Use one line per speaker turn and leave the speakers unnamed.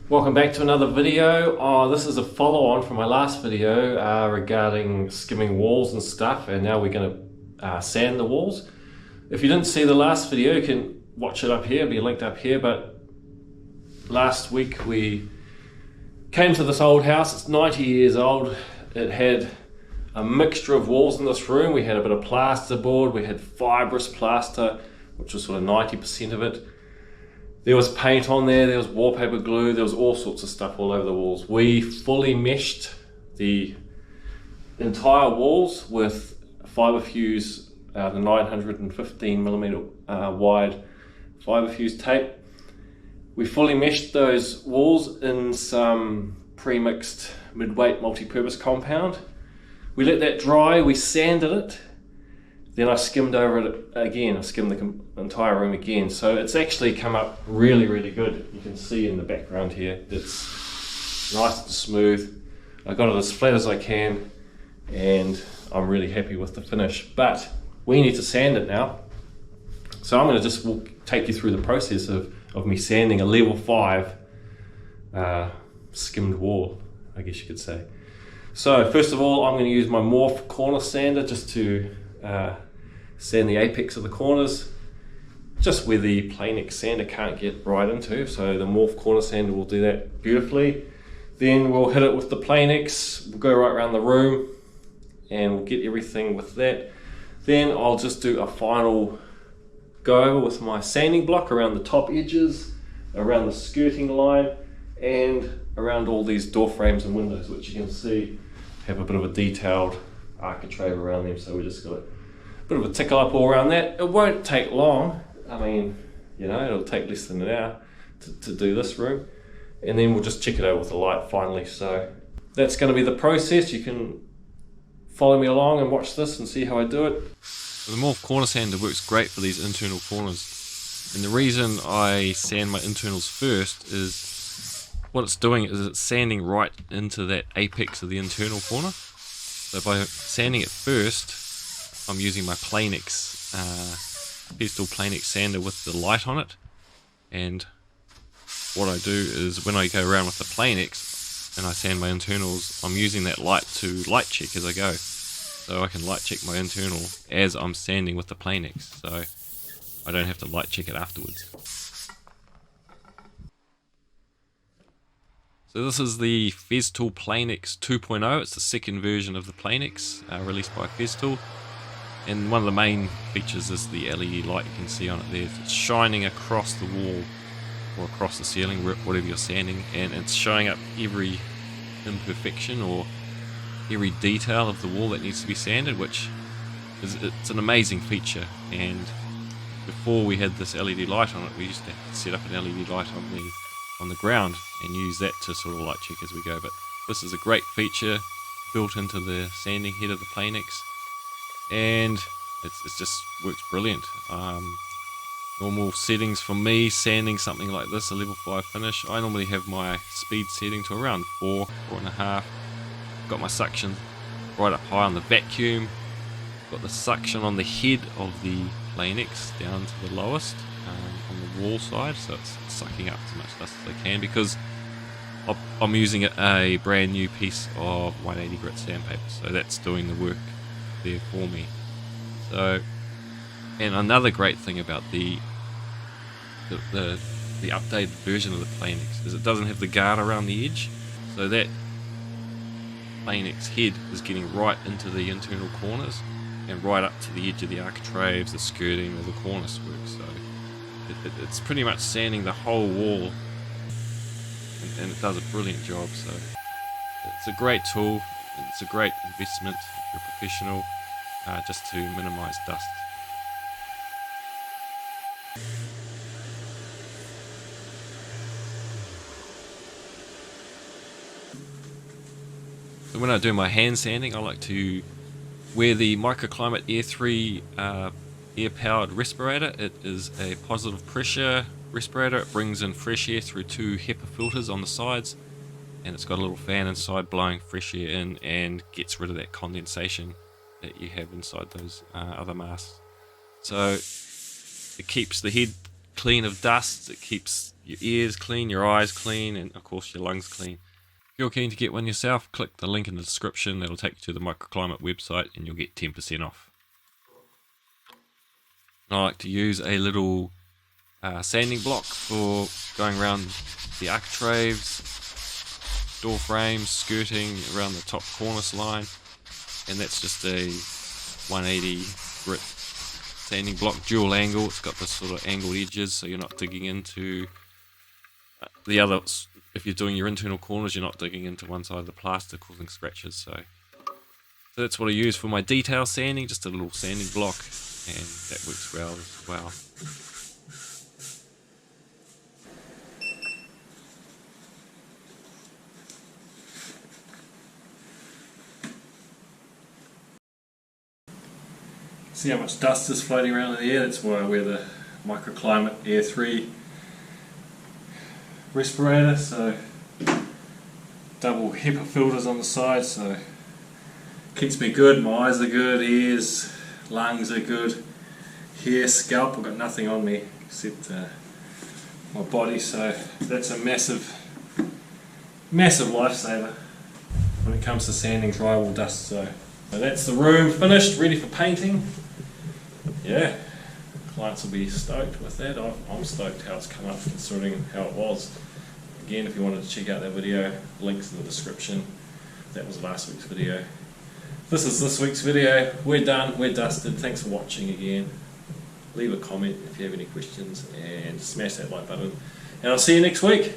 Welcome back to another video. This is a follow-on from my last video regarding skimming walls and stuff, and now we're going to sand the walls. If you didn't see the last video, you can watch it up here, it'll be linked up here. But last week we came to this old house. It's 90 years old. It had a mixture of walls in this room. We had a bit of plasterboard, we had fibrous plaster, which was sort of 90% of it. There was paint on there, there was wallpaper glue, there was all sorts of stuff all over the walls. We fully meshed the entire walls with fibre fuse, the 915mm wide fibre fuse tape. We fully meshed those walls in some pre-mixed mid-weight multi-purpose compound. We let that dry, we sanded it, then I skimmed over it again. I skimmed the entire room again. So it's actually come up really, really good. You can see in the background here, it's nice and smooth. I got it as flat as I can, and I'm really happy with the finish. But we need to sand it now. So I'm going to just take you through the process of me sanding a level 5 skimmed wall, I guess you could say. So first of all, I'm going to use my Morph Corner sander just to sand the apex of the corners, just where the Planex sander can't get right into. So the Morph Corner sander will do that beautifully. Then we'll hit it with the Planex, we'll go right around the room and we'll get everything with that. Then I'll just do a final go over with my sanding block around the top edges, around the skirting line, and around all these door frames and windows, which you can see have a bit of a detailed architrave around them. So we just got a bit of a tickle up all around that. It won't take long. I mean, you know, it'll take less than an hour to do this room. And then we'll just check it out with the light finally. So that's going to be the process. You can follow me along and watch this and see how I do it.
The Morph Corner sander works great for these internal corners. And the reason I sand my internals first is what it's doing is it's sanding right into that apex of the internal corner. So by sanding it first, I'm using my Planex, Festool Planex sander with the light on it. And what I do is when I go around with the Planex and I sand my internals, I'm using that light to light check as I go. So I can light check my internal as I'm sanding with the Planex, so I don't have to light check it afterwards. So this is the Festool Planex 2.0. It's the second version of the Planex released by Festool. And one of the main features is the LED light you can see on it there. It's shining across the wall or across the ceiling, whatever you're sanding, and it's showing up every imperfection or every detail of the wall that needs to be sanded, which is it's an amazing feature. And before we had this LED light on it, we used to set up an LED light on the ground and use that to sort of light check as we go. But this is a great feature built into the sanding head of the Planex, and it just works brilliant. Normal settings for me sanding something like this, a level 5 finish, I normally have my speed setting to around 4.5. Got my suction right up high on the vacuum, got the suction on the head of the Planex down to the lowest on the wall side, so it's sucking up as much dust as I can, because I'm using a brand new piece of 180 grit sandpaper, so that's doing the work there for me. So, and another great thing about the updated version of the Planex is it doesn't have the guard around the edge, so that Planex head is getting right into the internal corners and right up to the edge of the architraves, the skirting, or the cornice work. So it's pretty much sanding the whole wall, and it does a brilliant job. So it's a great tool, and it's a great investment if you're a professional, just to minimize dust. So when I do my hand sanding, I like to wear the Microclimate Air 3 air-powered respirator. It is a positive pressure respirator. It brings in fresh air through 2 HEPA filters on the sides, and it's got a little fan inside blowing fresh air in and gets rid of that condensation that you have inside those other masks. So it keeps the head clean of dust, it keeps your ears clean, your eyes clean, and of course your lungs clean. If you're keen to get one yourself, click the link in the description. That'll take you to the Microclimate website and you'll get 10% off. I like to use a little sanding block for going around the architraves, door frames, skirting around the top cornice line, and that's just a 180 grit sanding block, dual angle. It's got this sort of angled edges, so you're not digging into the other. If you're doing your internal corners, you're not digging into one side of the plaster, causing scratches. So that's what I use for my detail sanding, just a little sanding block, and that works well as well.
See how much dust is floating around in the air? That's why I wear the Microclimate Air 3 respirator. So double HEPA filters on the side, so keeps me good. My eyes are good, ears, lungs are good, hair, scalp, I've got nothing on me except my body, so that's a massive lifesaver when it comes to sanding drywall dust. So that's the room finished, ready for painting. Yeah, clients will be stoked with that. I'm stoked how it's come up considering how it was. Again, if you wanted to check out that video, links in the description. That was last week's video. This is this week's video. We're done, we're dusted. Thanks for watching again. Leave a comment if you have any questions and smash that like button. And I'll see you next week.